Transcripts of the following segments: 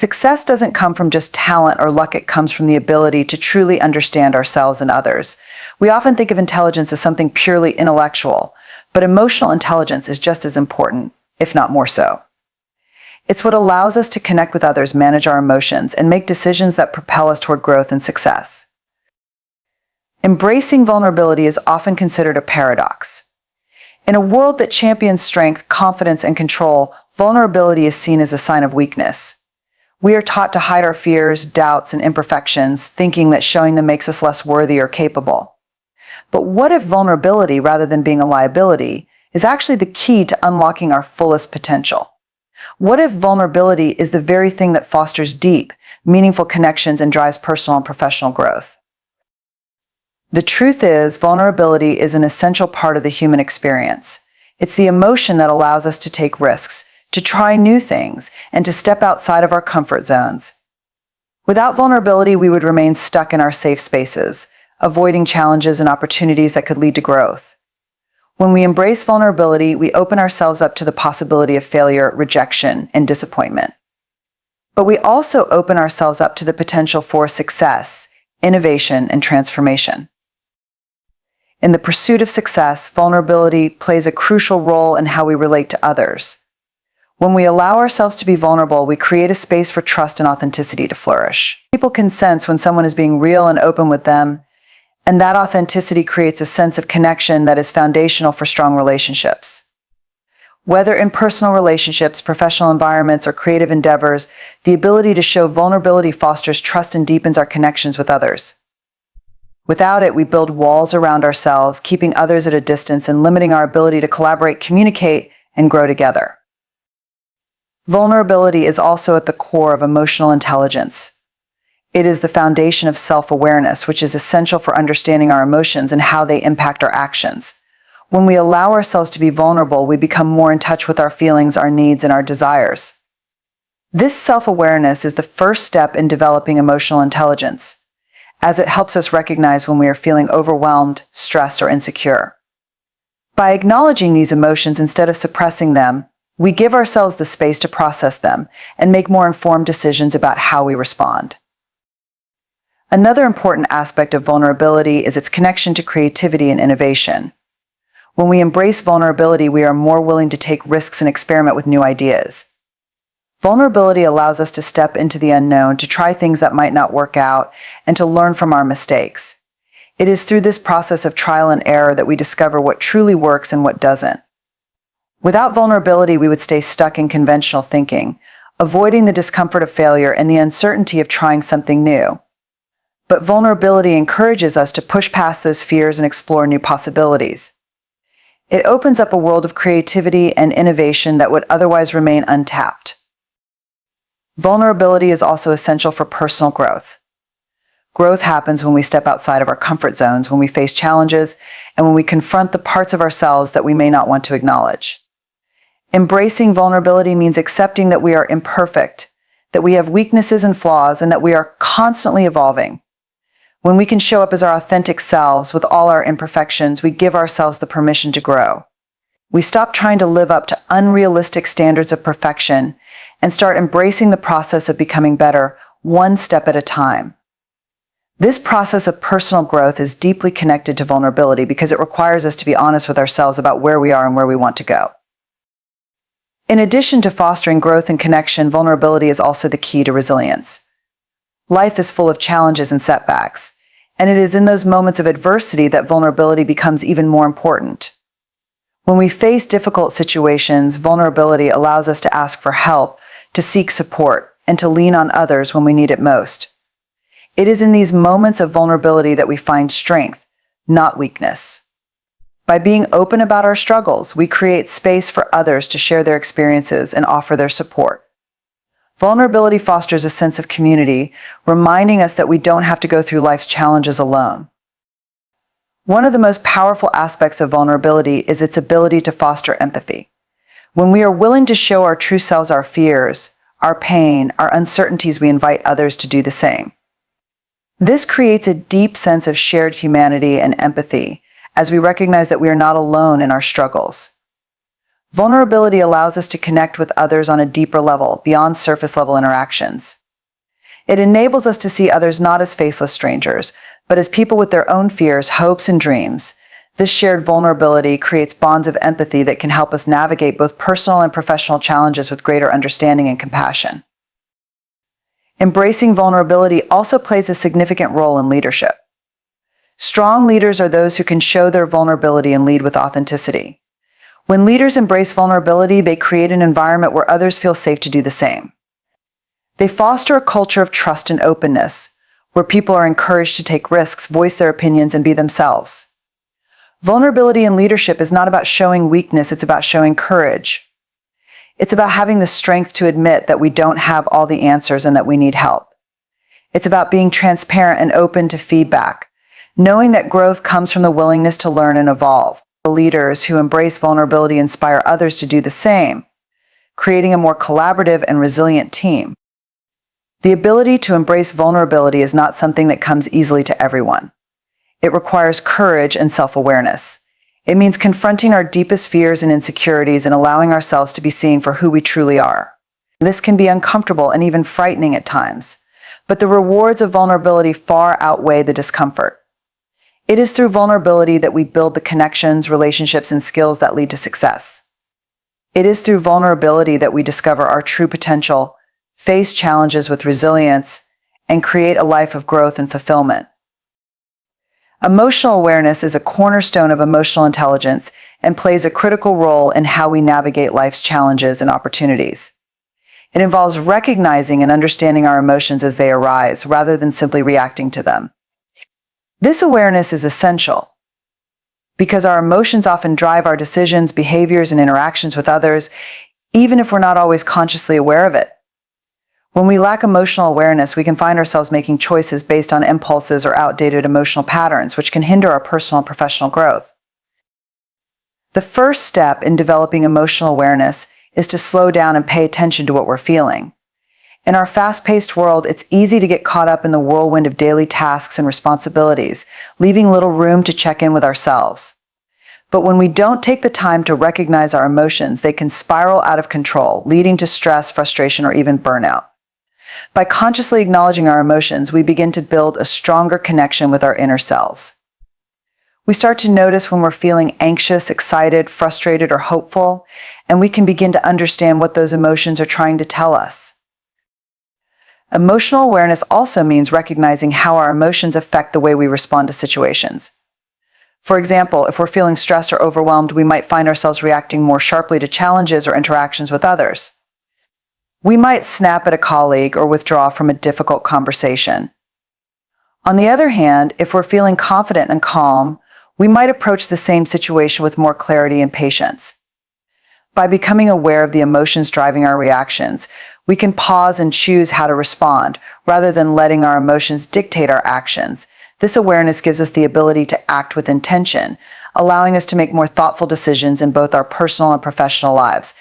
Success doesn't come from just talent or luck, it comes from the ability to truly understand ourselves and others. We often think of intelligence as something purely intellectual, but emotional intelligence is just as important, if not more so. It's what allows us to connect with others, manage our emotions, and make decisions that propel us toward growth and success. Embracing vulnerability is often considered a paradox. In a world that champions strength, confidence, and control, vulnerability is seen as a sign of weakness. We are taught to hide our fears, doubts, and imperfections, thinking that showing them makes us less worthy or capable. But what if vulnerability, rather than being a liability, is actually the key to unlocking our fullest potential? What if vulnerability is the very thing that fosters deep, meaningful connections and drives personal and professional growth? The truth is, vulnerability is an essential part of the human experience. It's the emotion that allows us to take risks, to try new things, and to step outside of our comfort zones. Without vulnerability, we would remain stuck in our safe spaces, avoiding challenges and opportunities that could lead to growth. When we embrace vulnerability, we open ourselves up to the possibility of failure, rejection, and disappointment. But we also open ourselves up to the potential for success, innovation, and transformation. In the pursuit of success, vulnerability plays a crucial role in how we relate to others. When we allow ourselves to be vulnerable, we create a space for trust and authenticity to flourish. People can sense when someone is being real and open with them, and that authenticity creates a sense of connection that is foundational for strong relationships. Whether in personal relationships, professional environments, or creative endeavors, the ability to show vulnerability fosters trust and deepens our connections with others. Without it, we build walls around ourselves, keeping others at a distance and limiting our ability to collaborate, communicate, and grow together. Vulnerability is also at the core of emotional intelligence. It is the foundation of self-awareness, which is essential for understanding our emotions and how they impact our actions. When we allow ourselves to be vulnerable, we become more in touch with our feelings, our needs, and our desires. This self-awareness is the first step in developing emotional intelligence, as it helps us recognize when we are feeling overwhelmed, stressed, or insecure. By acknowledging these emotions instead of suppressing them, we give ourselves the space to process them and make more informed decisions about how we respond. Another important aspect of vulnerability is its connection to creativity and innovation. When we embrace vulnerability, we are more willing to take risks and experiment with new ideas. Vulnerability allows us to step into the unknown, to try things that might not work out, and to learn from our mistakes. It is through this process of trial and error that we discover what truly works and what doesn't. Without vulnerability, we would stay stuck in conventional thinking, avoiding the discomfort of failure and the uncertainty of trying something new. But vulnerability encourages us to push past those fears and explore new possibilities. It opens up a world of creativity and innovation that would otherwise remain untapped. Vulnerability is also essential for personal growth. Growth happens when we step outside of our comfort zones, when we face challenges, and when we confront the parts of ourselves that we may not want to acknowledge. Embracing vulnerability means accepting that we are imperfect, that we have weaknesses and flaws, and that we are constantly evolving. When we can show up as our authentic selves with all our imperfections, we give ourselves the permission to grow. We stop trying to live up to unrealistic standards of perfection and start embracing the process of becoming better, one step at a time. This process of personal growth is deeply connected to vulnerability because it requires us to be honest with ourselves about where we are and where we want to go. In addition to fostering growth and connection, vulnerability is also the key to resilience. Life is full of challenges and setbacks, and it is in those moments of adversity that vulnerability becomes even more important. When we face difficult situations, vulnerability allows us to ask for help, to seek support, and to lean on others when we need it most. It is in these moments of vulnerability that we find strength, not weakness. By being open about our struggles, we create space for others to share their experiences and offer their support. Vulnerability fosters a sense of community, reminding us that we don't have to go through life's challenges alone. One of the most powerful aspects of vulnerability is its ability to foster empathy. When we are willing to show our true selves, our fears, our pain, our uncertainties, we invite others to do the same. This creates a deep sense of shared humanity and empathy, as we recognize that we are not alone in our struggles. Vulnerability allows us to connect with others on a deeper level, beyond surface-level interactions. It enables us to see others not as faceless strangers, but as people with their own fears, hopes, and dreams. This shared vulnerability creates bonds of empathy that can help us navigate both personal and professional challenges with greater understanding and compassion. Embracing vulnerability also plays a significant role in leadership. Strong leaders are those who can show their vulnerability and lead with authenticity. When leaders embrace vulnerability, they create an environment where others feel safe to do the same. They foster a culture of trust and openness, where people are encouraged to take risks, voice their opinions, and be themselves. Vulnerability in leadership is not about showing weakness, it's about showing courage. It's about having the strength to admit that we don't have all the answers and that we need help. It's about being transparent and open to feedback, knowing that growth comes from the willingness to learn and evolve. Leaders who embrace vulnerability inspire others to do the same, creating a more collaborative and resilient team. The ability to embrace vulnerability is not something that comes easily to everyone. It requires courage and self-awareness. It means confronting our deepest fears and insecurities and allowing ourselves to be seen for who we truly are. This can be uncomfortable and even frightening at times, but the rewards of vulnerability far outweigh the discomfort. It is through vulnerability that we build the connections, relationships, and skills that lead to success. It is through vulnerability that we discover our true potential, face challenges with resilience, and create a life of growth and fulfillment. Emotional awareness is a cornerstone of emotional intelligence and plays a critical role in how we navigate life's challenges and opportunities. It involves recognizing and understanding our emotions as they arise, rather than simply reacting to them. This awareness is essential because our emotions often drive our decisions, behaviors, and interactions with others, even if we're not always consciously aware of it. When we lack emotional awareness, we can find ourselves making choices based on impulses or outdated emotional patterns, which can hinder our personal and professional growth. The first step in developing emotional awareness is to slow down and pay attention to what we're feeling. In our fast-paced world, it's easy to get caught up in the whirlwind of daily tasks and responsibilities, leaving little room to check in with ourselves. But when we don't take the time to recognize our emotions, they can spiral out of control, leading to stress, frustration, or even burnout. By consciously acknowledging our emotions, we begin to build a stronger connection with our inner selves. We start to notice when we're feeling anxious, excited, frustrated, or hopeful, and we can begin to understand what those emotions are trying to tell us. Emotional awareness also means recognizing how our emotions affect the way we respond to situations. For example, if we're feeling stressed or overwhelmed, we might find ourselves reacting more sharply to challenges or interactions with others. We might snap at a colleague or withdraw from a difficult conversation. On the other hand, if we're feeling confident and calm, we might approach the same situation with more clarity and patience. By becoming aware of the emotions driving our reactions, we can pause and choose how to respond, rather than letting our emotions dictate our actions. This awareness gives us the ability to act with intention, allowing us to make more thoughtful decisions in both our personal and professional lives.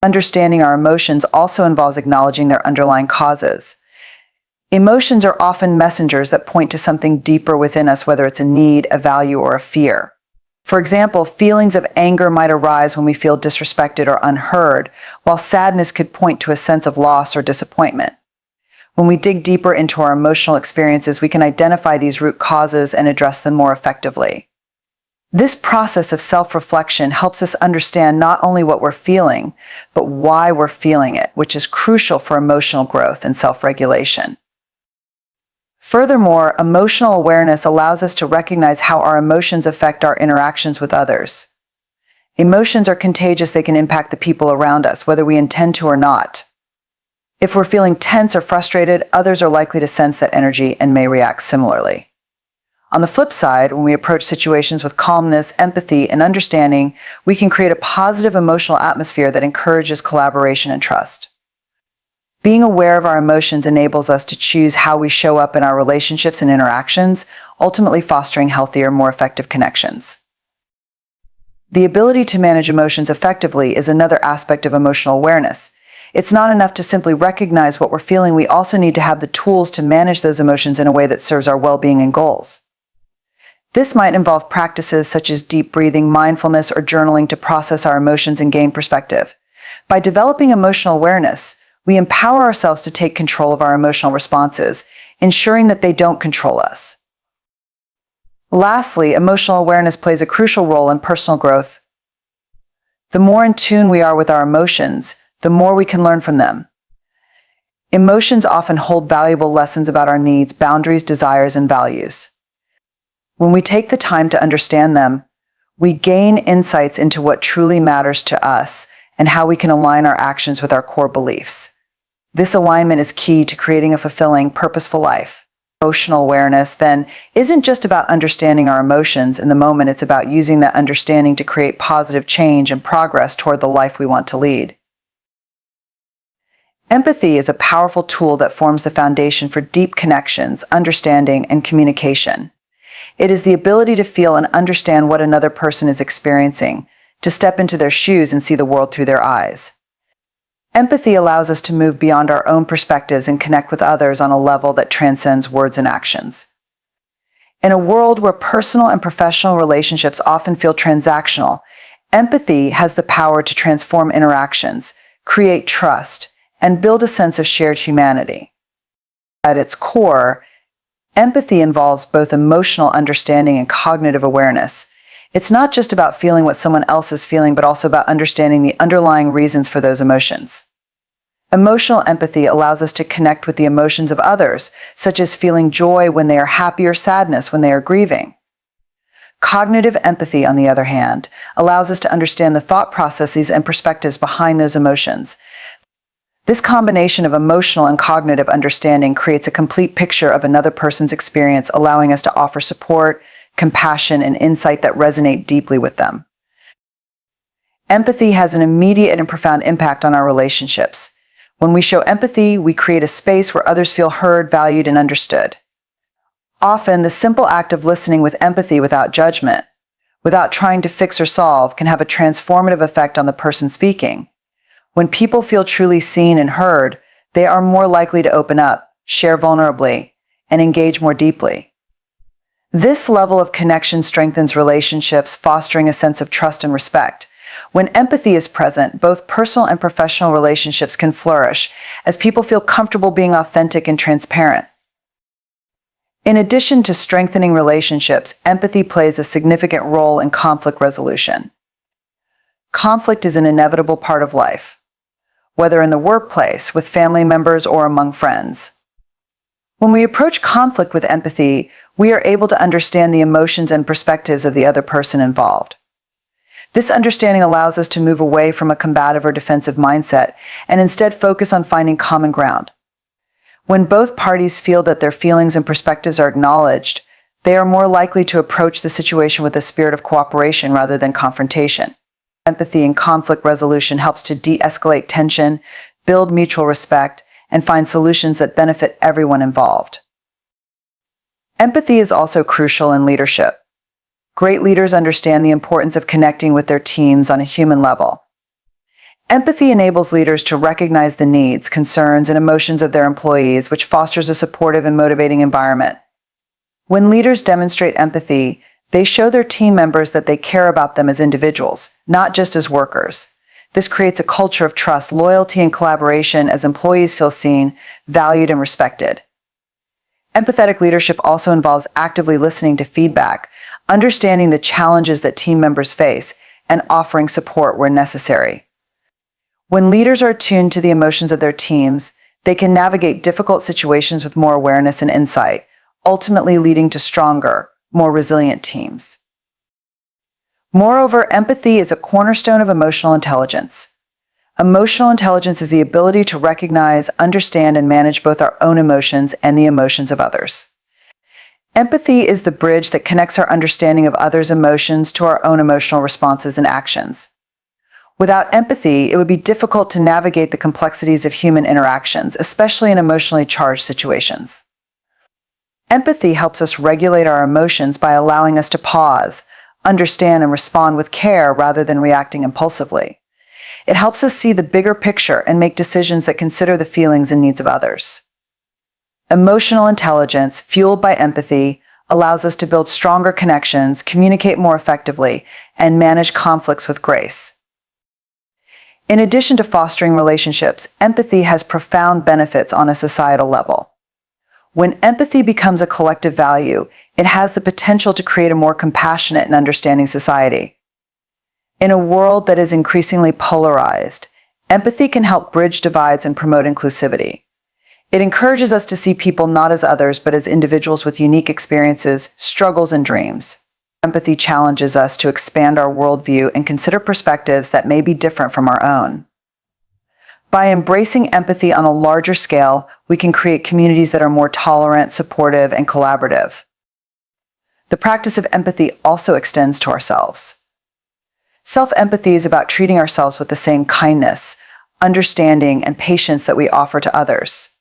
Understanding our emotions also involves acknowledging their underlying causes. Emotions are often messengers that point to something deeper within us, whether it's a need, a value, or a fear. For example, feelings of anger might arise when we feel disrespected or unheard, while sadness could point to a sense of loss or disappointment. When we dig deeper into our emotional experiences, we can identify these root causes and address them more effectively. This process of self-reflection helps us understand not only what we're feeling, but why we're feeling it, which is crucial for emotional growth and self-regulation. Furthermore, emotional awareness allows us to recognize how our emotions affect our interactions with others. Emotions are contagious. They can impact the people around us, whether we intend to or not. If we're feeling tense or frustrated, others are likely to sense that energy and may react similarly. On the flip side, when we approach situations with calmness, empathy, and understanding, we can create a positive emotional atmosphere that encourages collaboration and trust. Being aware of our emotions enables us to choose how we show up in our relationships and interactions, ultimately fostering healthier, more effective connections. The ability to manage emotions effectively is another aspect of emotional awareness. It's not enough to simply recognize what we're feeling. We also need to have the tools to manage those emotions in a way that serves our well-being and goals. This might involve practices such as deep breathing, mindfulness, or journaling to process our emotions and gain perspective. By developing emotional awareness, we empower ourselves to take control of our emotional responses, ensuring that they don't control us. Lastly, emotional awareness plays a crucial role in personal growth. The more in tune we are with our emotions, the more we can learn from them. Emotions often hold valuable lessons about our needs, boundaries, desires, and values. When we take the time to understand them, we gain insights into what truly matters to us and how we can align our actions with our core beliefs. This alignment is key to creating a fulfilling, purposeful life. Emotional awareness, then, isn't just about understanding our emotions in the moment, it's about using that understanding to create positive change and progress toward the life we want to lead. Empathy is a powerful tool that forms the foundation for deep connections, understanding, and communication. It is the ability to feel and understand what another person is experiencing, to step into their shoes and see the world through their eyes. Empathy allows us to move beyond our own perspectives and connect with others on a level that transcends words and actions. In a world where personal and professional relationships often feel transactional, empathy has the power to transform interactions, create trust, and build a sense of shared humanity. At its core, empathy involves both emotional understanding and cognitive awareness. It's not just about feeling what someone else is feeling, but also about understanding the underlying reasons for those emotions. Emotional empathy allows us to connect with the emotions of others, such as feeling joy when they are happy or sadness when they are grieving. Cognitive empathy, on the other hand, allows us to understand the thought processes and perspectives behind those emotions. This combination of emotional and cognitive understanding creates a complete picture of another person's experience, allowing us to offer support, compassion, and insight that resonate deeply with them. Empathy has an immediate and profound impact on our relationships. When we show empathy, we create a space where others feel heard, valued, and understood. Often, the simple act of listening with empathy without judgment, without trying to fix or solve, can have a transformative effect on the person speaking. When people feel truly seen and heard, they are more likely to open up, share vulnerably, and engage more deeply. This level of connection strengthens relationships, fostering a sense of trust and respect. When empathy is present, both personal and professional relationships can flourish as people feel comfortable being authentic and transparent. In addition to strengthening relationships, empathy plays a significant role in conflict resolution. Conflict is an inevitable part of life, whether in the workplace, with family members, or among friends. When we approach conflict with empathy, we are able to understand the emotions and perspectives of the other person involved. This understanding allows us to move away from a combative or defensive mindset and instead focus on finding common ground. When both parties feel that their feelings and perspectives are acknowledged, they are more likely to approach the situation with a spirit of cooperation rather than confrontation. Empathy in conflict resolution helps to de-escalate tension, build mutual respect, and find solutions that benefit everyone involved. Empathy is also crucial in leadership. Great leaders understand the importance of connecting with their teams on a human level. Empathy enables leaders to recognize the needs, concerns, and emotions of their employees, which fosters a supportive and motivating environment. When leaders demonstrate empathy, they show their team members that they care about them as individuals, not just as workers. This creates a culture of trust, loyalty, and collaboration as employees feel seen, valued, and respected. Empathetic leadership also involves actively listening to feedback, understanding the challenges that team members face, and offering support where necessary. When leaders are attuned to the emotions of their teams, they can navigate difficult situations with more awareness and insight, ultimately leading to stronger, more resilient teams. Moreover, empathy is a cornerstone of emotional intelligence. Emotional intelligence is the ability to recognize, understand, and manage both our own emotions and the emotions of others. Empathy is the bridge that connects our understanding of others' emotions to our own emotional responses and actions. Without empathy, it would be difficult to navigate the complexities of human interactions, especially in emotionally charged situations. Empathy helps us regulate our emotions by allowing us to pause, understand, and respond with care rather than reacting impulsively. It helps us see the bigger picture and make decisions that consider the feelings and needs of others. Emotional intelligence, fueled by empathy, allows us to build stronger connections, communicate more effectively, and manage conflicts with grace. In addition to fostering relationships, empathy has profound benefits on a societal level. When empathy becomes a collective value, it has the potential to create a more compassionate and understanding society. In a world that is increasingly polarized, empathy can help bridge divides and promote inclusivity. It encourages us to see people not as others, but as individuals with unique experiences, struggles, and dreams. Empathy challenges us to expand our worldview and consider perspectives that may be different from our own. By embracing empathy on a larger scale, we can create communities that are more tolerant, supportive, and collaborative. The practice of empathy also extends to ourselves. Self-empathy is about treating ourselves with the same kindness, understanding, and patience that we offer to others.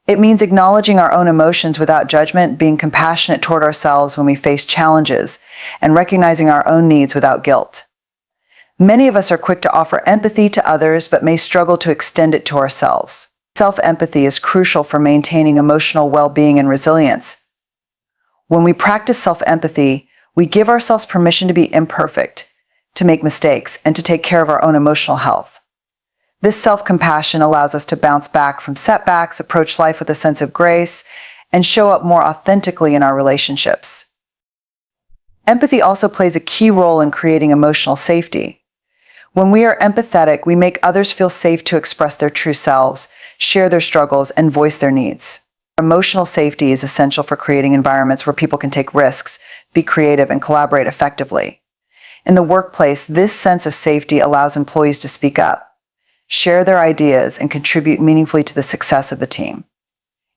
It means acknowledging our own emotions without judgment, being compassionate toward ourselves when we face challenges, and recognizing our own needs without guilt. Many of us are quick to offer empathy to others, but may struggle to extend it to ourselves. Self-empathy is crucial for maintaining emotional well-being and resilience. When we practice self-empathy, we give ourselves permission to be imperfect, to make mistakes, and to take care of our own emotional health. This self-compassion allows us to bounce back from setbacks, approach life with a sense of grace, and show up more authentically in our relationships. Empathy also plays a key role in creating emotional safety. When we are empathetic, we make others feel safe to express their true selves, share their struggles, and voice their needs. Emotional safety is essential for creating environments where people can take risks, be creative, and collaborate effectively. In the workplace, this sense of safety allows employees to speak up, share their ideas, and contribute meaningfully to the success of the team.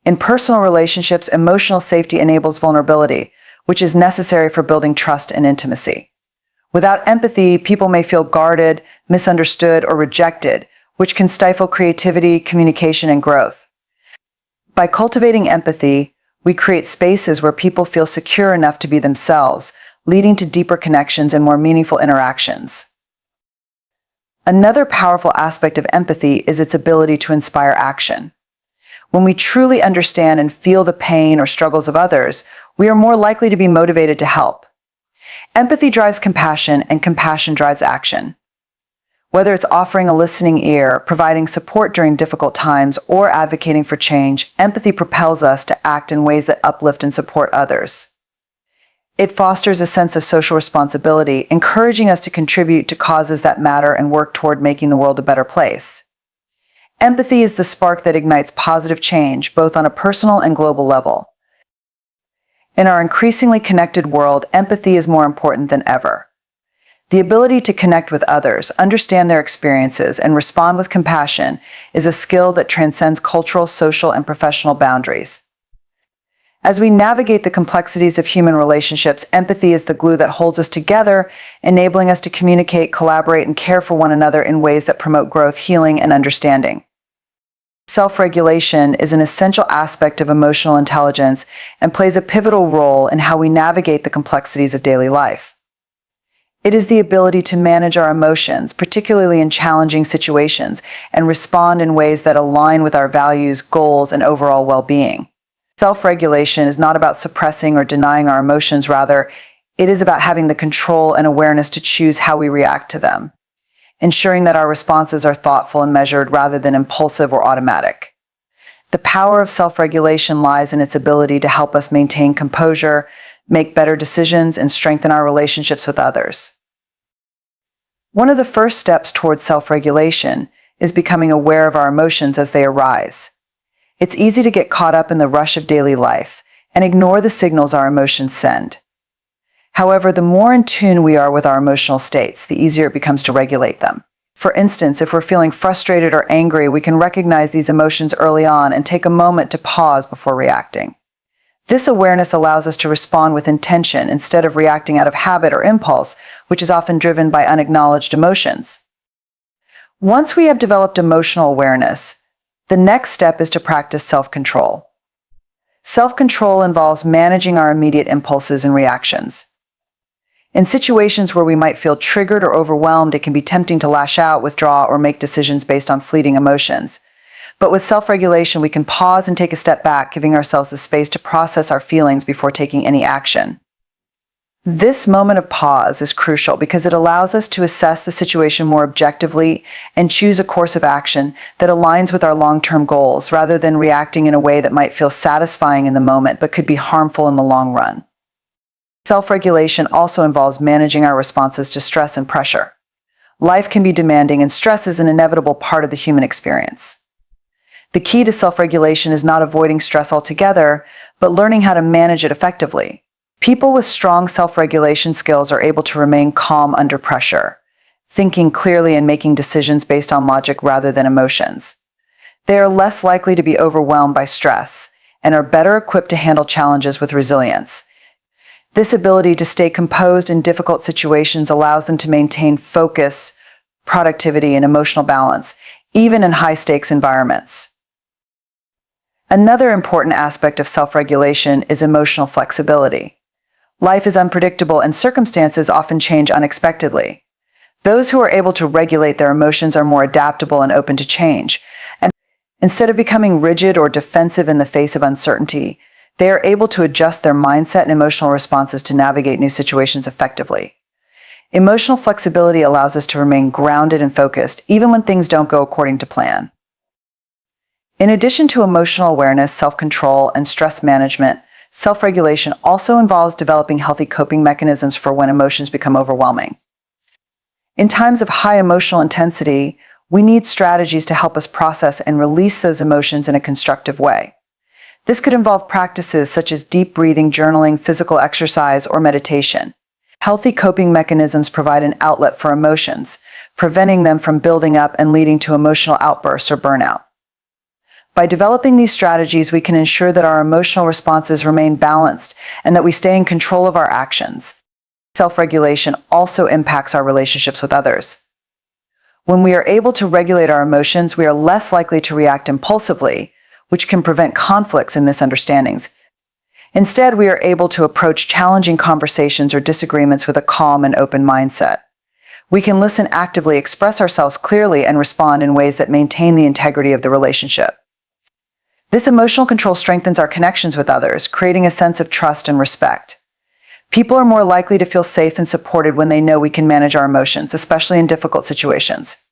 In personal relationships, emotional safety enables vulnerability, which is necessary for building trust and intimacy. Without empathy, people may feel guarded, misunderstood, or rejected, which can stifle creativity, communication, and growth. By cultivating empathy, we create spaces where people feel secure enough to be themselves, leading to deeper connections and more meaningful interactions. Another powerful aspect of empathy is its ability to inspire action. When we truly understand and feel the pain or struggles of others, we are more likely to be motivated to help. Empathy drives compassion, and compassion drives action. Whether it's offering a listening ear, providing support during difficult times, or advocating for change, empathy propels us to act in ways that uplift and support others. It fosters a sense of social responsibility, encouraging us to contribute to causes that matter and work toward making the world a better place. Empathy is the spark that ignites positive change, both on a personal and global level. In our increasingly connected world, empathy is more important than ever. The ability to connect with others, understand their experiences, and respond with compassion is a skill that transcends cultural, social, and professional boundaries. As we navigate the complexities of human relationships, empathy is the glue that holds us together, enabling us to communicate, collaborate, and care for one another in ways that promote growth, healing, and understanding. Self-regulation is an essential aspect of emotional intelligence and plays a pivotal role in how we navigate the complexities of daily life. It is the ability to manage our emotions, particularly in challenging situations, and respond in ways that align with our values, goals, and overall well-being. Self-regulation is not about suppressing or denying our emotions. Rather, it is about having the control and awareness to choose how we react to them, ensuring that our responses are thoughtful and measured rather than impulsive or automatic. The power of self-regulation lies in its ability to help us maintain composure, make better decisions, and strengthen our relationships with others. One of the first steps towards self-regulation is becoming aware of our emotions as they arise. It's easy to get caught up in the rush of daily life and ignore the signals our emotions send. However, the more in tune we are with our emotional states, the easier it becomes to regulate them. For instance, if we're feeling frustrated or angry, we can recognize these emotions early on and take a moment to pause before reacting. This awareness allows us to respond with intention instead of reacting out of habit or impulse, which is often driven by unacknowledged emotions. Once we have developed emotional awareness, the next step is to practice self-control. Self-control involves managing our immediate impulses and reactions. In situations where we might feel triggered or overwhelmed, it can be tempting to lash out, withdraw, or make decisions based on fleeting emotions. But with self-regulation, we can pause and take a step back, giving ourselves the space to process our feelings before taking any action. This moment of pause is crucial because it allows us to assess the situation more objectively and choose a course of action that aligns with our long-term goals rather than reacting in a way that might feel satisfying in the moment but could be harmful in the long run. Self-regulation also involves managing our responses to stress and pressure. Life can be demanding, and stress is an inevitable part of the human experience. The key to self-regulation is not avoiding stress altogether, but learning how to manage it effectively. People with strong self-regulation skills are able to remain calm under pressure, thinking clearly and making decisions based on logic rather than emotions. They are less likely to be overwhelmed by stress and are better equipped to handle challenges with resilience. This ability to stay composed in difficult situations allows them to maintain focus, productivity, and emotional balance, even in high-stakes environments. Another important aspect of self-regulation is emotional flexibility. Life is unpredictable and circumstances often change unexpectedly. Those who are able to regulate their emotions are more adaptable and open to change. And instead of becoming rigid or defensive in the face of uncertainty, they are able to adjust their mindset and emotional responses to navigate new situations effectively. Emotional flexibility allows us to remain grounded and focused, even when things don't go according to plan. In addition to emotional awareness, self-control, and stress management, self-regulation also involves developing healthy coping mechanisms for when emotions become overwhelming. In times of high emotional intensity, we need strategies to help us process and release those emotions in a constructive way. This could involve practices such as deep breathing, journaling, physical exercise, or meditation. Healthy coping mechanisms provide an outlet for emotions, preventing them from building up and leading to emotional outbursts or burnout. By developing these strategies, we can ensure that our emotional responses remain balanced and that we stay in control of our actions. Self-regulation also impacts our relationships with others. When we are able to regulate our emotions, we are less likely to react impulsively, which can prevent conflicts and misunderstandings. Instead, we are able to approach challenging conversations or disagreements with a calm and open mindset. We can listen actively, express ourselves clearly, and respond in ways that maintain the integrity of the relationship. This emotional control strengthens our connections with others, creating a sense of trust and respect. People are more likely to feel safe and supported when they know we can manage our emotions, especially in difficult situations.